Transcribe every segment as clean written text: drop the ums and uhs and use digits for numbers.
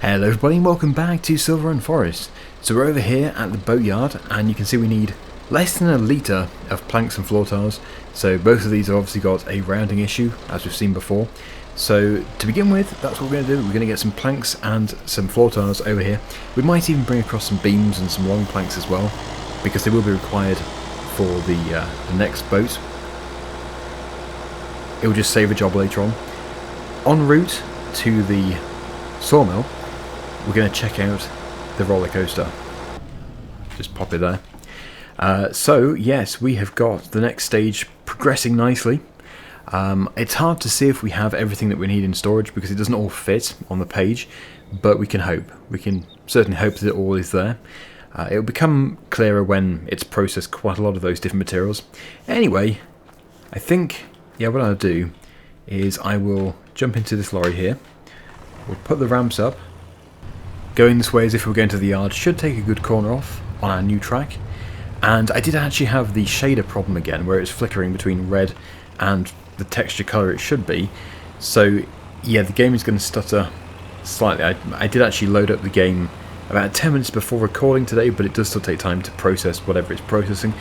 Hello everybody and welcome back to Silverrun Forest. So we're over here at the boatyard and you can see we need less than a litre of planks and floor tiles. So both of these have obviously got a rounding issue as we've seen before. So to begin with, that's what we're going to do. We're going to get some planks and some floor tiles over here. We might even bring across some beams and some long planks as well, because they will be required for the next boat. It will just save a job later on. En route to the sawmill, we're going to check out the roller coaster. Just pop it there. So yes, we have got the next stage progressing nicely. It's hard to see if we have everything that we need in storage because it doesn't all fit on the page, but we can hope. We can certainly hope that it all is there. It'll become clearer when it's processed quite a lot of those different materials. Anyway, I think, yeah, what I'll do is I will jump into this lorry here. We'll put the ramps up. Going this way as if we're going to the yard should take a good corner off on our new track. And I did actually have the shader problem again, where it's flickering between red and the texture colour it should be. So yeah, the game is going to stutter slightly. I did actually load up the game about 10 minutes before recording today, but it does still take time to process whatever it's processing.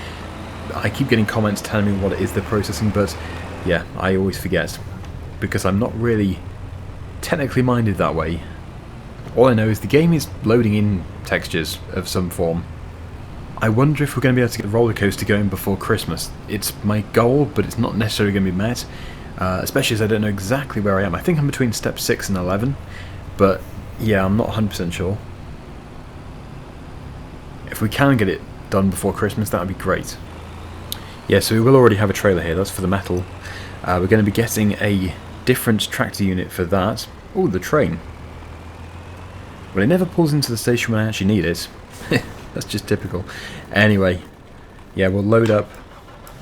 I keep getting comments telling me what it is they're processing, but yeah, I always forget, because I'm not really technically minded that way. All I know is the game is loading in textures of some form. I wonder if we're going to be able to get the roller coaster going before Christmas. It's my goal, but it's not necessarily going to be met, especially as I don't know exactly where I am. I think I'm between step 6 and 11, but yeah, I'm not 100% sure. If we can get it done before Christmas, that would be great. Yeah, so we will already have a trailer here, that's for the metal. We're going to be getting a different tractor unit for that. Oh, the train. Well, it never pulls into the station when I actually need it. That's just typical. Anyway, yeah, we'll load up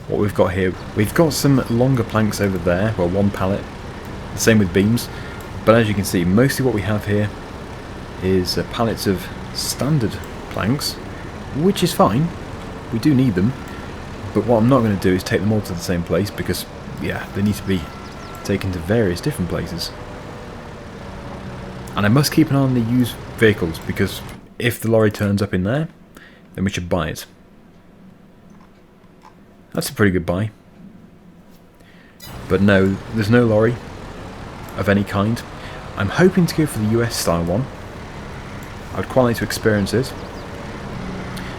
what we've got here. We've got some longer planks over there, well, one pallet. The same with beams. But as you can see, mostly what we have here is pallets of standard planks, which is fine. We do need them. But what I'm not going to do is take them all to the same place, because, yeah, they need to be taken to various different places. And I must keep an eye on the used vehicles, because if the lorry turns up in there, then we should buy it. That's a pretty good buy. But no, there's no lorry of any kind. I'm hoping to go for the US style one. I'd quite like to experience it.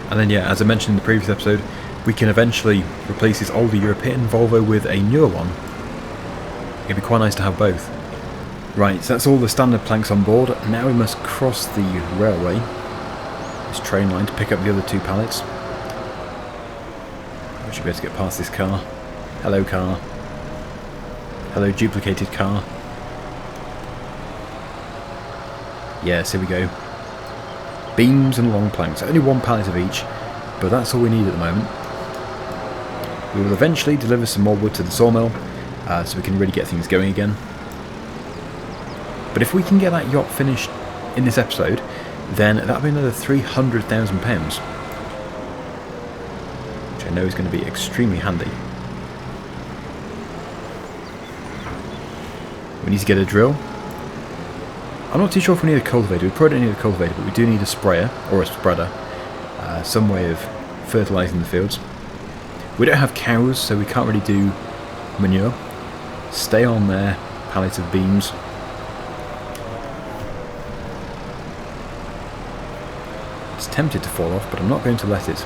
And then yeah, as I mentioned in the previous episode, we can eventually replace this older European Volvo with a newer one. It'd be quite nice to have both. Right, so that's all the standard planks on board. Now we must cross the railway, this train line, to pick up the other two pallets. I should be able to get past this car. Hello, car. Hello, duplicated car. Yes, here we go. Beams and long planks. Only one pallet of each, but that's all we need at the moment. We will eventually deliver some more wood to the sawmill, so we can really get things going again. But if we can get that yacht finished in this episode, then that'll be another £300,000, which I know is going to be extremely handy. We need to get a drill. I'm not too sure if we need a cultivator. We probably don't need a cultivator, but we do need a sprayer, or a spreader, some way of fertilising the fields. We don't have cows, so we can't really do manure. Stay on there, pallet of beams. It's tempted to fall off, but I'm not going to let it.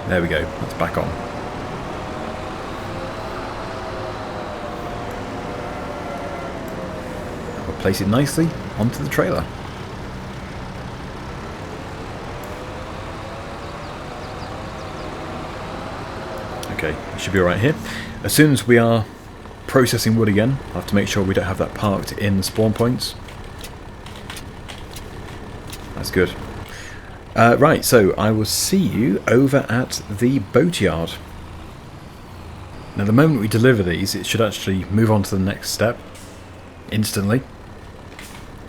There we go, that's back on. We'll place it nicely onto the trailer. Okay, we should be alright here. As soon as we are processing wood again, I'll have to make sure we don't have that parked in the spawn points. That's good. Right, so I will see you over at the boatyard. Now the moment we deliver these, it should actually move on to the next step instantly,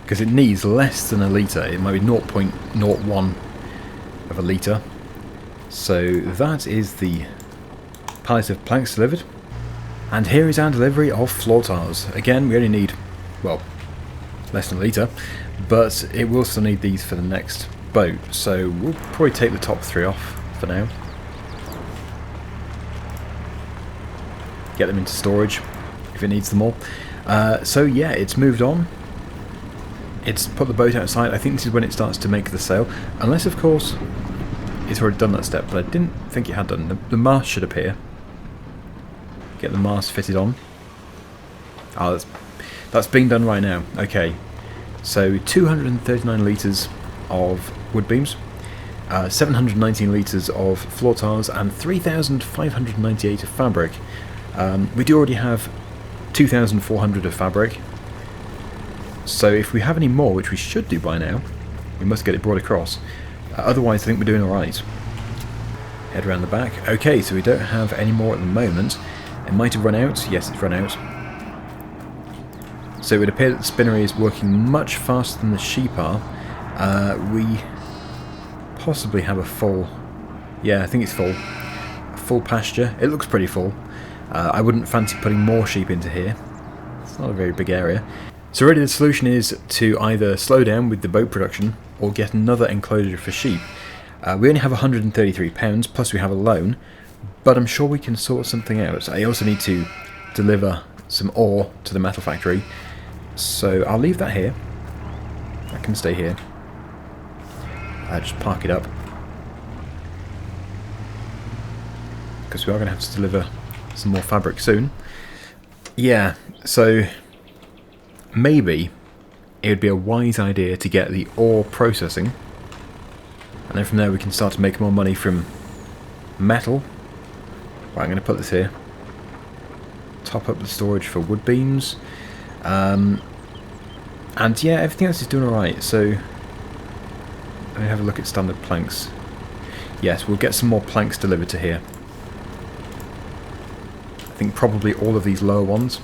because it needs less than a litre. It might be 0.01 of a litre. So that is the pallet of planks delivered. And here is our delivery of floor tiles. Again, we only need, well, less than a litre, but it will still need these for the next boat, so we'll probably take the top 3 off for now. Get them into storage if it needs them all. So yeah, it's moved on. It's put the boat outside. I think this is when it starts to make the sail, unless of course it's already done that step, but I didn't think it had done. The mast should appear. Get the mast fitted on. Oh, that's being done right now. Okay, so 239 litres of wood beams, 719 litres of floor tiles, and 3,598 of fabric. We do already have 2,400 of fabric, so if we have any more, which we should do by now, we must get it brought across. Otherwise I think we're doing alright. Head around the back. Okay, so we don't have any more at the moment. It might have run out. Yes, it's run out. So it would appear that the spinnery is working much faster than the sheep are. We possibly have a full... Yeah, I think it's full. A full pasture. It looks pretty full. I wouldn't fancy putting more sheep into here. It's not a very big area. So really the solution is to either slow down with the boat production or get another enclosure for sheep. We only have £133, plus we have a loan, but I'm sure we can sort something out. I also need to deliver some ore to the metal factory, so I'll leave that here. I can stay here. I'll just park it up, because we are going to have to deliver some more fabric soon. Yeah, so maybe it would be a wise idea to get the ore processing, and then from there we can start to make more money from metal. Right, I'm going to put this here. Top up the storage for wood beams. And yeah, everything else is doing alright, so let me have a look at standard planks. Yes, we'll get some more planks delivered to here. I think probably all of these lower ones,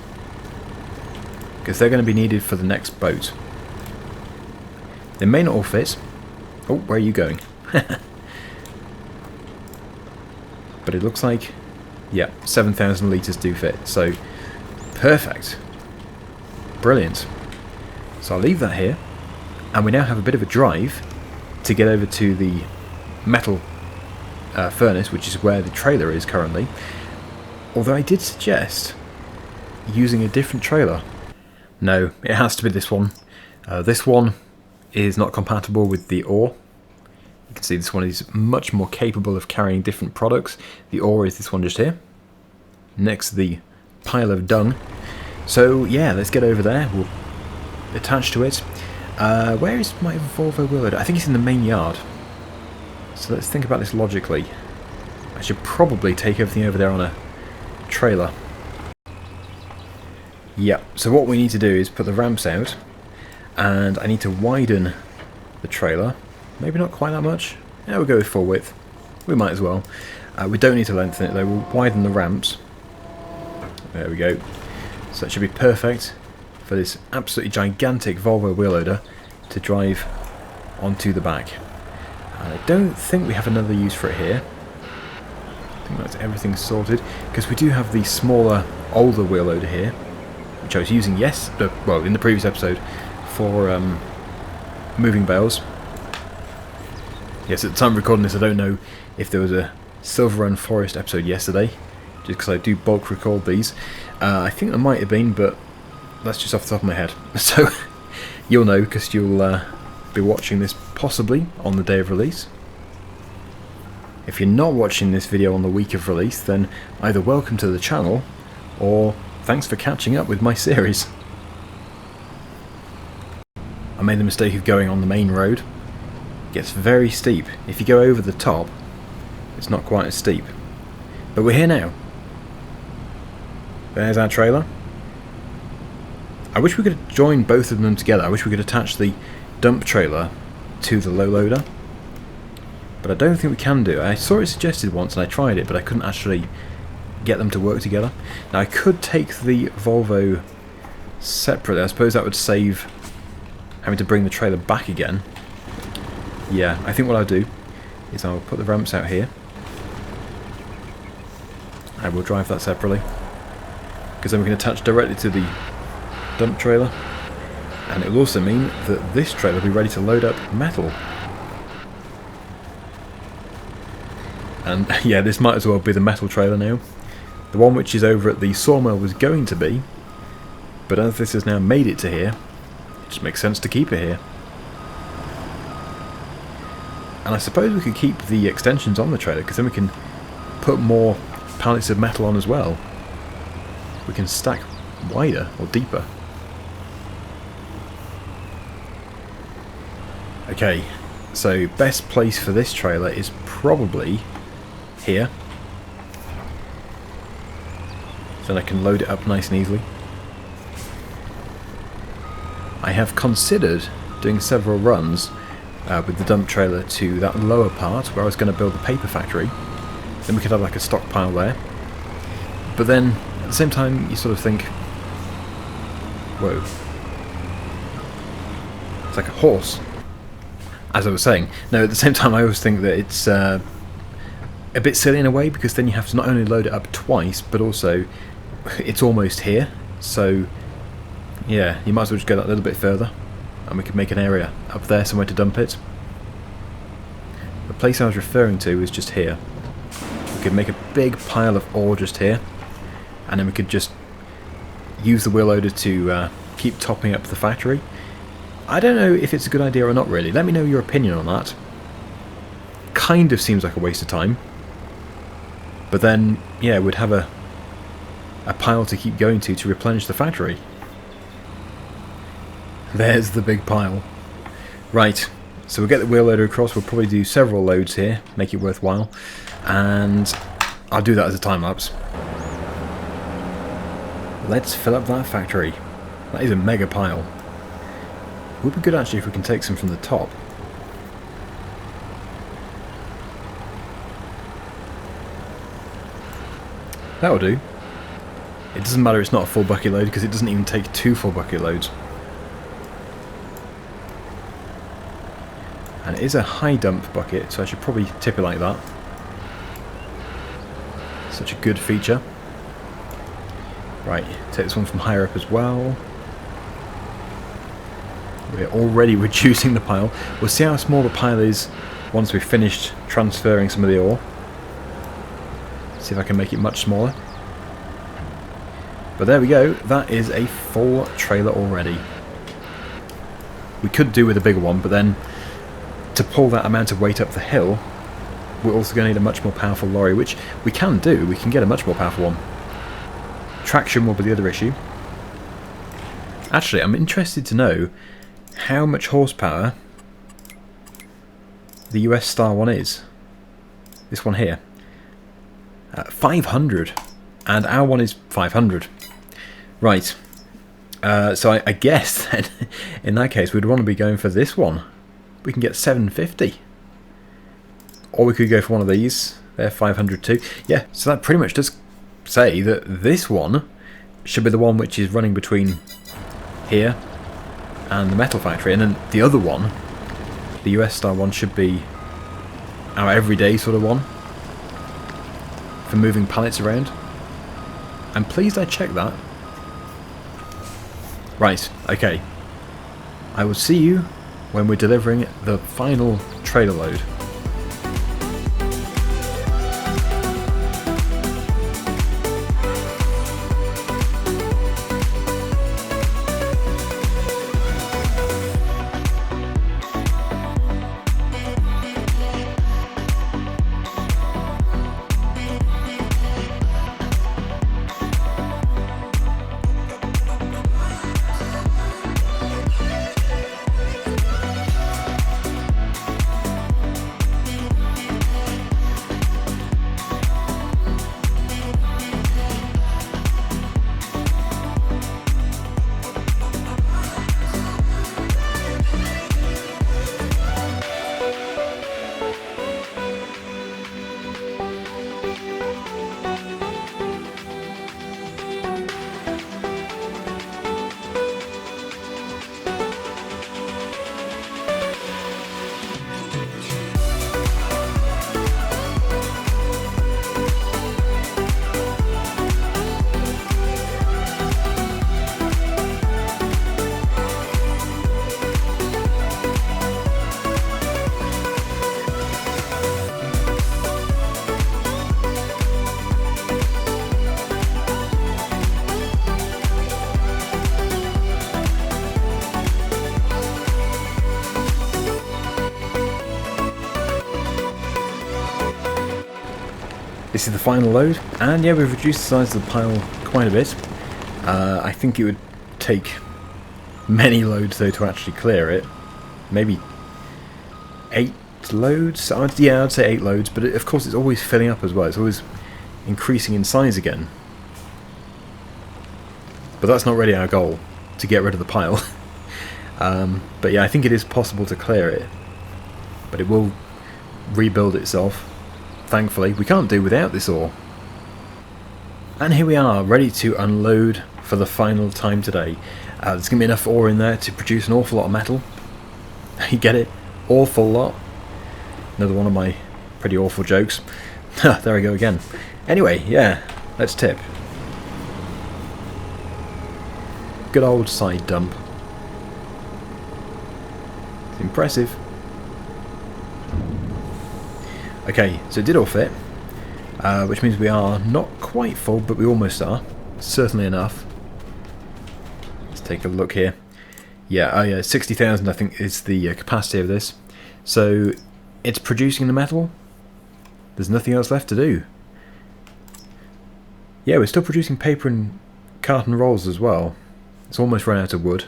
because they're going to be needed for the next boat. They may not all fit. Oh, where are you going? But it looks like, yeah, 7,000 litres do fit, so perfect. Brilliant. So I'll leave that here, and we now have a bit of a drive to get over to the metal furnace, which is where the trailer is currently. Although I did suggest using a different trailer. No, it has to be this one. This one is not compatible with the ore. You can see this one is much more capable of carrying different products. The ore is this one just here, next to the pile of dung. So yeah, let's get over there. We'll attach to it. Where is my Volvo wheel loader? I think it's in the main yard. So let's think about this logically. I should probably take everything over there on a trailer. Yep, so what we need to do is put the ramps out, and I need to widen the trailer. Maybe not quite that much. Yeah, we'll go with full width. We might as well. We don't need to lengthen it though, we'll widen the ramps. There we go. So that should be perfect for this absolutely gigantic Volvo wheel loader to drive onto the back. I don't think we have another use for it here. I think that's everything sorted, because we do have the smaller, older wheel loader here, which I was using, well, in the previous episode for moving bales. Yes, at the time of recording this, I don't know if there was a Silverrun Forest episode yesterday, just because I do bulk record these. I think there might have been, but that's just off the top of my head. So you'll know, because you'll be watching this possibly on the day of release. If you're not watching this video on the week of release, then either welcome to the channel, or thanks for catching up with my series. I made the mistake of going on the main road. It gets very steep. If you go over the top, it's not quite as steep. But we're here now. There's our trailer. I wish we could join both of them together. I wish we could attach the dump trailer to the low loader, but I don't think we can do it. I saw it suggested once and I tried it, but I couldn't actually get them to work together. Now I could take the Volvo separately. I suppose that would save having to bring the trailer back again. Yeah, I think what I'll do is I'll put the ramps out here. I will drive that separately, because then we can attach directly to the dump trailer. And it will also mean that this trailer will be ready to load up metal. And yeah, this might as well be the metal trailer now. The one which is over at the sawmill was going to be, but as this has now made it to here, it just makes sense to keep it here. And I suppose we could keep the extensions on the trailer, because then we can put more pallets of metal on as well. We can stack wider or deeper. Okay, so best place for this trailer is probably here. Then I can load it up nice and easily. I have considered doing several runs with the dump trailer to that lower part where I was going to build the paper factory. Then we could have like a stockpile there. But then at the same time you sort of think, whoa, it's like a horse. As I was saying, no, at the same time I always think that it's a bit silly in a way, because then you have to not only load it up twice, but also it's almost here. So yeah, you might as well just go that little bit further, and we could make an area up there somewhere to dump it. The place I was referring to is just here. We could make a big pile of ore just here, and then we could just use the wheel loader to keep topping up the factory. I don't know if it's a good idea or not really. Let me know your opinion on that. Kind of seems like a waste of time. But then, yeah, we'd have a pile to keep going to replenish the factory. There's the big pile. Right, so we'll get the wheel loader across. We'll probably do several loads here, make it worthwhile. And I'll do that as a time-lapse. Let's fill up that factory. That is a mega pile. Would be good actually if we can take some from the top. That'll do. It doesn't matter it's not a full bucket load, because it doesn't even take 2 full bucket loads. And it is a high dump bucket, so I should probably tip it like that. Such a good feature. Right, take this one from higher up as well. We're already reducing the pile. We'll see how small the pile is once we've finished transferring some of the ore. See if I can make it much smaller. But there we go, that is a full trailer already. We could do with a bigger one, but then to pull that amount of weight up the hill, we're also going to need a much more powerful lorry, which we can do. We can get a much more powerful one. Traction will be the other issue. Actually, I'm interested to know how much horsepower the US Star one is. This one here. 500. And our one is 500. Right. So I guess then, in that case, we'd want to be going for this one. We can get 750. Or we could go for one of these. They're 500 too. Yeah, so that pretty much does say that this one should be the one which is running between here and the metal factory, and then the other one, the US Star one, should be our everyday sort of one for moving pallets around. I'm pleased I checked that. Right, okay. I will see you when we're delivering the final trailer load. This is the final load, and yeah, we've reduced the size of the pile quite a bit. I think it would take many loads though to actually clear it. Maybe 8 loads? Yeah, I'd say 8 loads, but of course it's always filling up as well. It's always increasing in size again. But that's not really our goal, to get rid of the pile. But yeah, I think it is possible to clear it. But it will rebuild itself. Thankfully, we can't do without this ore. And here we are, ready to unload for the final time today. There's going to be enough ore in there to produce an awful lot of metal. You get it? Awful lot. Another one of my pretty awful jokes. There we go again. Anyway, yeah, let's tip. Good old side dump. It's impressive. Okay, so it did all fit, which means we are not quite full, but we almost are. Certainly enough. Let's take a look here. Yeah, oh yeah, 60,000 I think is the capacity of this. So it's producing the metal. There's nothing else left to do. Yeah, we're still producing paper and carton rolls as well. It's almost run out of wood.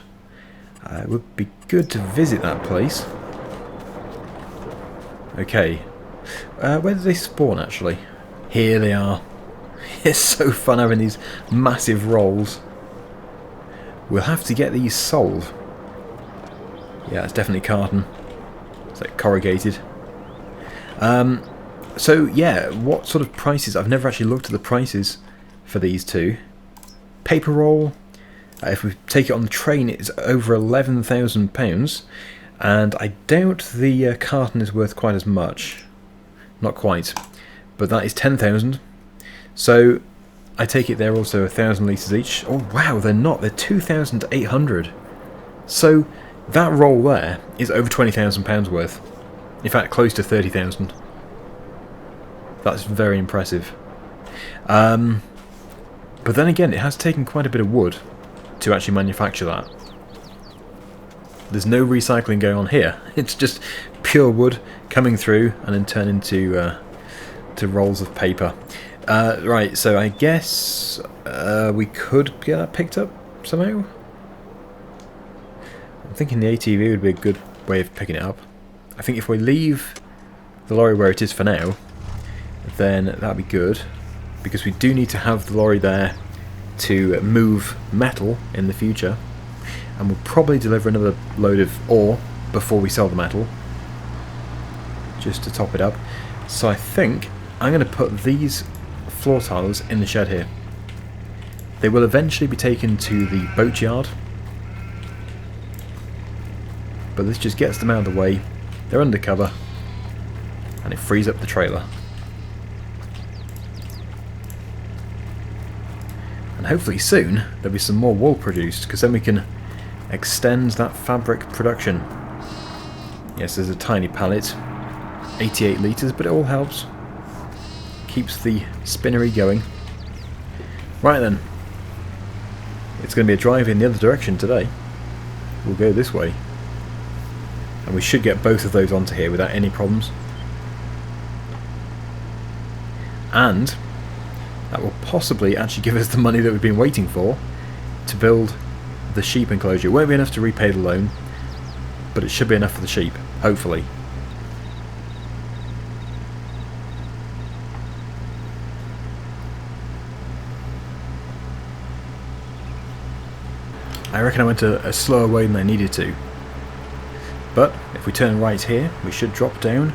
It would be good to visit that place. Okay. Where do they spawn actually? Here they are. It's so fun having these massive rolls. We'll have to get these sold. Yeah, it's definitely carton. It's like corrugated. So yeah, what sort of prices? I've never actually looked at the prices for these two. Paper roll, if we take it on the train, it's over £11,000, and I doubt the carton is worth quite as much. Not quite, but that is 10,000. So I take it they're also 1,000 litres each. Oh wow, they're not. They're 2,800. So that roll there is over £20,000 worth. In fact, close to 30,000. That's very impressive. But then again, it has taken quite a bit of wood to actually manufacture that. There's no recycling going on here. It's just pure wood coming through and then turn into to rolls of paper. Right, so I guess we could get that picked up somehow. I'm thinking the ATV would be a good way of picking it up. I think if we leave the lorry where it is for now, then that'd be good, because we do need to have the lorry there to move metal in the future, and we'll probably deliver another load of ore before we sell the metal, just to top it up. So I think I'm going to put these floor tiles in the shed here. They will eventually be taken to the boat yard, but this just gets them out of the way. They're undercover, and it frees up the trailer. And hopefully soon there'll be some more wool produced, because then we can extend that fabric production. Yes, there's a tiny pallet, 88 litres, but it all helps. Keeps the spinnery going. Right then, it's going to be a drive in the other direction today. We'll go this way, and we should get both of those onto here without any problems. And that will possibly actually give us the money that we've been waiting for to build the sheep enclosure. It won't be enough to repay the loan, but it should be enough for the sheep, hopefully. I reckon I went a slower way than I needed to. But if we turn right here, we should drop down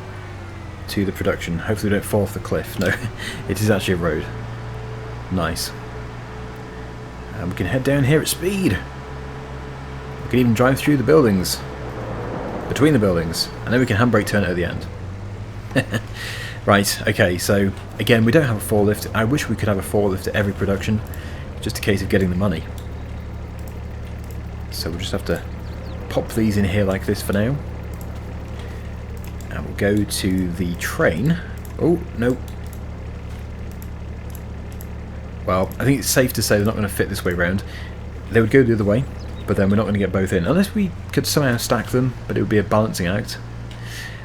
to the production. Hopefully we don't fall off the cliff. No, it is actually a road. Nice. And we can head down here at speed. We can even drive through the buildings. Between the buildings. And then we can handbrake turn it at the end. Right, okay, so again, we don't have a forklift. I wish we could have a forklift at every production. Just a case of getting the money. So we'll just have to pop these in here like this for now. And we'll go to the train. Oh, no. Well, I think it's safe to say they're not going to fit this way round. They would go the other way, but then we're not going to get both in. Unless we could somehow stack them, but it would be a balancing act.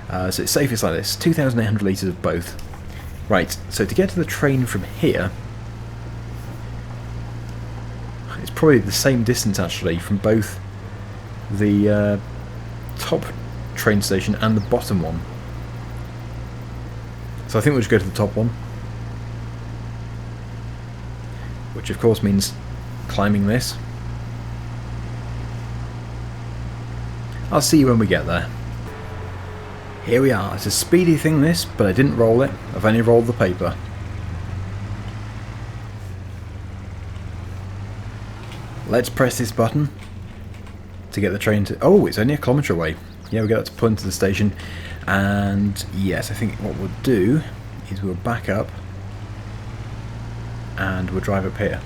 So it's safest like this. 2,800 litres of both. Right, so to get to the train from here, it's probably the same distance actually from both the top train station and the bottom one. So I think we'll just go to the top one, which of course means climbing this. I'll see you when we get there. Here we are. It's a speedy thing this, but I didn't roll it. I've only rolled the paper. Let's press this button to get the train to... Oh, it's only a kilometre away. Yeah, we got to pull into the station. And yes, I think what we'll do is we'll back up and we'll drive up here.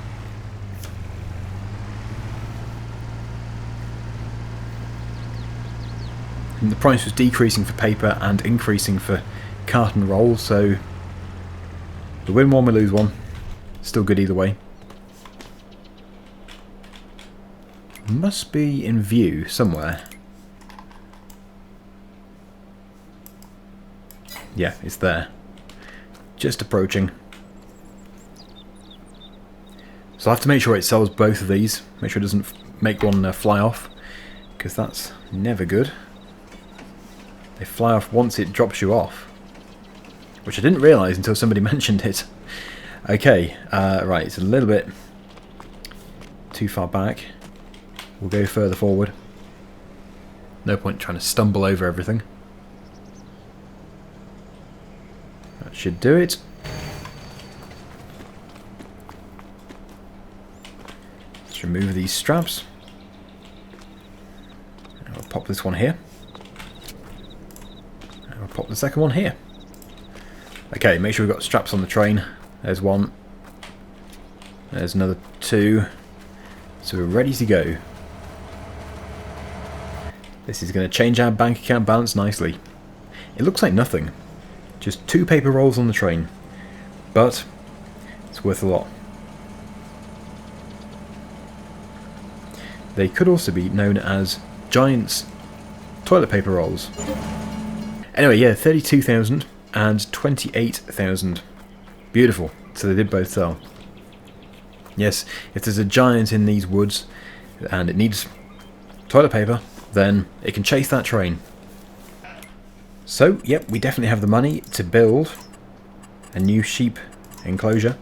And the price was decreasing for paper and increasing for carton rolls, so we win one, we lose one. Still good either way. Must be in view somewhere. Yeah, it's there. Just approaching. So I'll have to make sure it sells both of these. Make sure it doesn't make one fly off, because that's never good. They fly off once it drops you off, which I didn't realise until somebody mentioned it. Okay, right, it's a little bit too far back. We'll go further forward. No point trying to stumble over everything. That should do it. Let's remove these straps. I'll pop this one here. I'll pop the second one here. Okay, make sure we've got straps on the train. There's one. There's another two. So we're ready to go. This is going to change our bank account balance nicely. It looks like nothing. Just 2 paper rolls on the train. But it's worth a lot. They could also be known as Giant's toilet paper rolls. Anyway, yeah, 32,000 and 28,000. Beautiful. So they did both sell. Yes, if there's a giant in these woods and it needs toilet paper, then it can chase that train. So, yep, we definitely have the money to build a new sheep enclosure.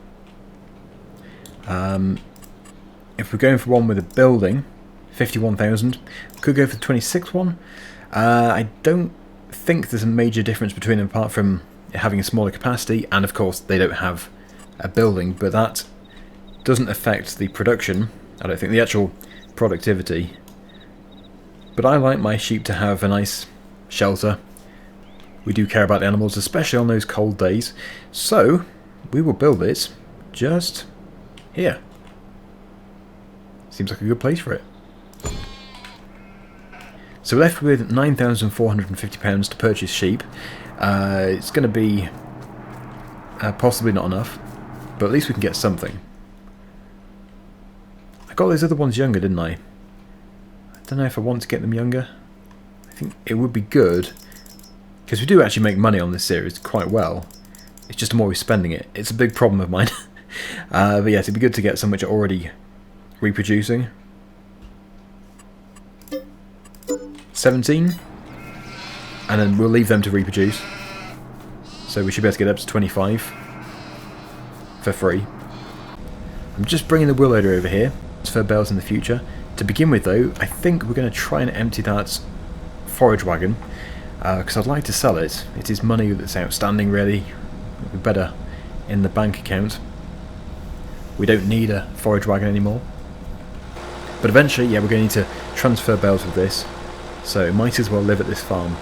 If we're going for one with a building, 51,000. Could go for the 26th one. I don't think there's a major difference between them apart from having a smaller capacity, and of course they don't have a building, but that doesn't affect the production. I don't think the actual productivity. But I like my sheep to have a nice shelter. We do care about the animals, especially on those cold days. So we will build it just here. Seems like a good place for it. So we're left with £9,450 to purchase sheep. It's going to be possibly not enough, but at least we can get something. I got those other ones younger, didn't I? I don't know if I want to get them younger. I think it would be good, because we do actually make money on this series quite well. It's just the more we're spending it. It's a big problem of mine. But yes, it'd be good to get some which are already reproducing. 17, and then we'll leave them to reproduce. So we should be able to get up to 25 for free. I'm just bringing the wheel loader over here for bales in the future. To begin with though, I think we're going to try and empty that forage wagon, because I'd like to sell it. It is money that's outstanding really. It would be better in the bank account. We don't need a forage wagon anymore. But eventually, yeah, we're going to need to transfer bales with this. So it might as well live at this farm.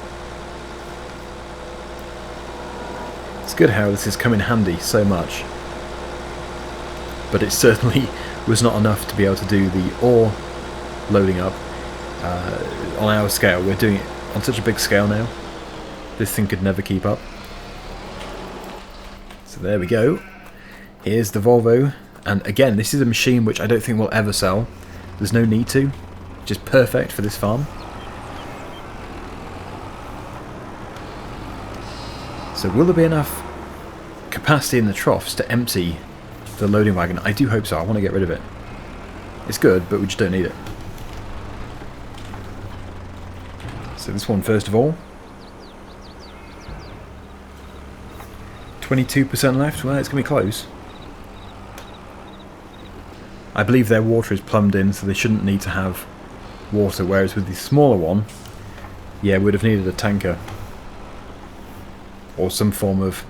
It's good how this has come in handy so much. But it certainly was not enough to be able to do the ore loading up on our scale. We're doing it on such a big scale now. This thing could never keep up. So there we go. Here's the Volvo. And again, this is a machine which I don't think we'll ever sell. There's no need to. Just perfect for this farm. So will there be enough capacity in the troughs to empty the loading wagon? I do hope so. I want to get rid of it. It's good, but we just don't need it. So this one first of all. 22% left. Well, it's going to be close. I believe their water is plumbed in, so they shouldn't need to have water, whereas with the smaller one, yeah, we'd have needed a tanker. Or some form of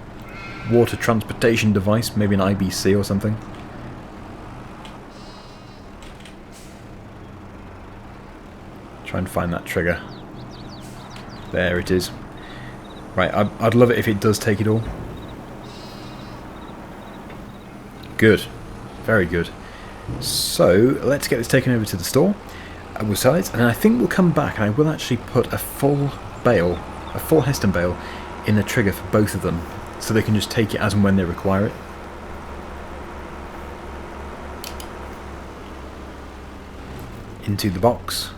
water transportation device, maybe an IBC or something. Try and find that trigger. There it is. Right, I'd love it if it does take it all. Good. Very good. So, let's get this taken over to the store. We'll sell it, and I think we'll come back and I will actually put a full bale, a full Heston bale, in the trigger for both of them, so they can just take it as and when they require it. Into the box,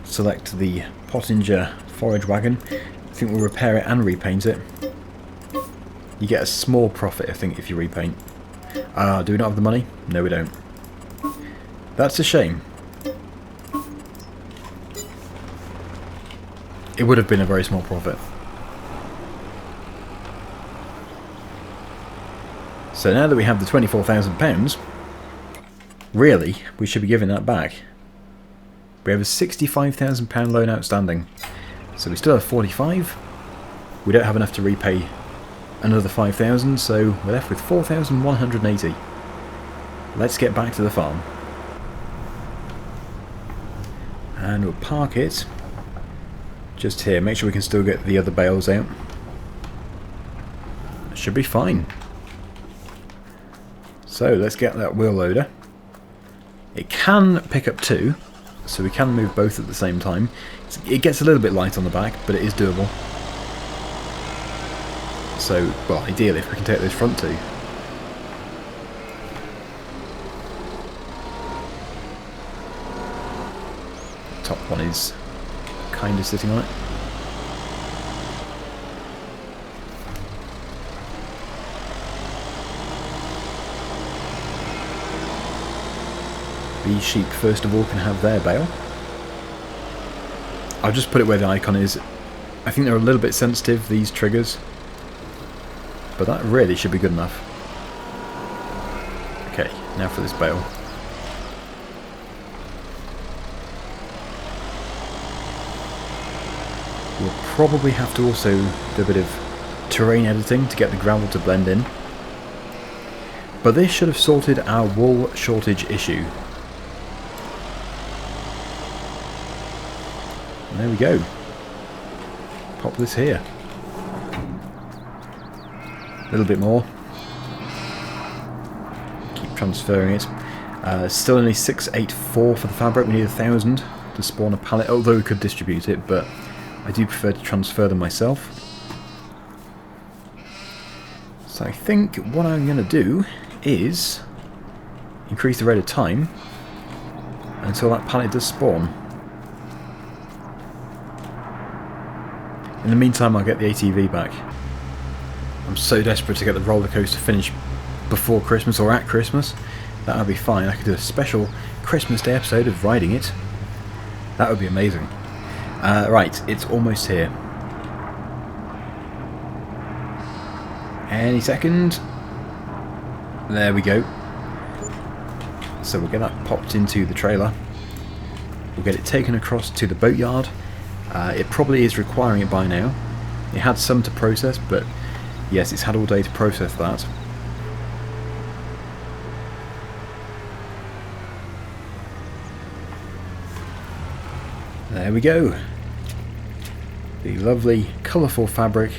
select the Pottinger forage wagon. I think we'll repair it and repaint it. You get a small profit, I think, if you repaint. Do we not have the money? No, we don't. That's a shame. It would have been a very small profit. So now that we have the £24,000, really, we should be giving that back. We have a £65,000 loan outstanding. So we still have 45. We don't have enough to repay another 5,000, so we're left with 4,180. Let's get back to the farm. And we'll park it just here. Make sure we can still get the other bales out. Should be fine. So let's get that wheel loader. It can pick up two, so we can move both at the same time. It gets a little bit light on the back, but it is doable. So, well, ideally if we can take those front two. The top one is kind of sitting on it. These sheep, first of all, can have their bale. I'll just put it where the icon is. I think they're a little bit sensitive, these triggers. But that really should be good enough. Okay, now for this bale. We'll probably have to also do a bit of terrain editing to get the gravel to blend in. But this should have sorted our wool shortage issue. There we go. Pop this here. A little bit more. Keep transferring it. Still only 684 for the fabric. We need 1,000 to spawn a pallet, although we could distribute it, but I do prefer to transfer them myself. So I think what I'm going to do is increase the rate of time until that pallet does spawn. In the meantime, I'll get the ATV back. I'm so desperate to get the roller coaster finished before Christmas or at Christmas. That would be fine. I could do a special Christmas Day episode of riding it. That would be amazing. Right, it's almost here. Any second. There we go. So we'll get that popped into the trailer. We'll get it taken across to the boatyard. It probably is requiring it by now. It had some to process, but yes, it's had all day to process that. There we go. The lovely, colourful fabric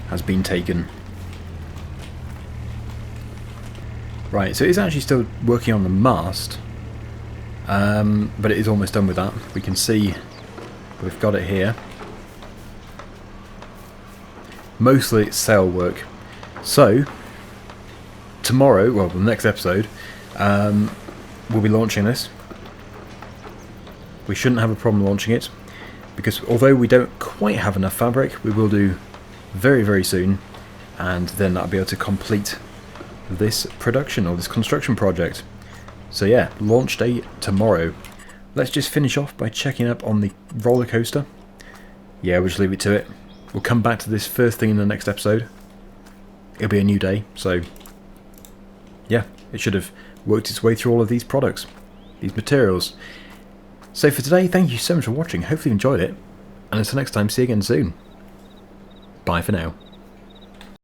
has been taken. Right, so it's actually still working on the mast, but it is almost done with that. We can see we've got it here. Mostly it's sail work. So, tomorrow, well, the next episode, we'll be launching this. We shouldn't have a problem launching it, because although we don't quite have enough fabric, we will do very, very soon. and then I'll be able to complete this production or this construction project. So yeah, launch day tomorrow. Let's just finish off by checking up on the roller coaster. Yeah, we'll just leave it to it. We'll come back to this first thing in the next episode. It'll be a new day, so yeah, it should have worked its way through all of these products, these materials. So for today, thank you so much for watching. Hopefully you enjoyed it, and until next time, see you again soon. Bye for now.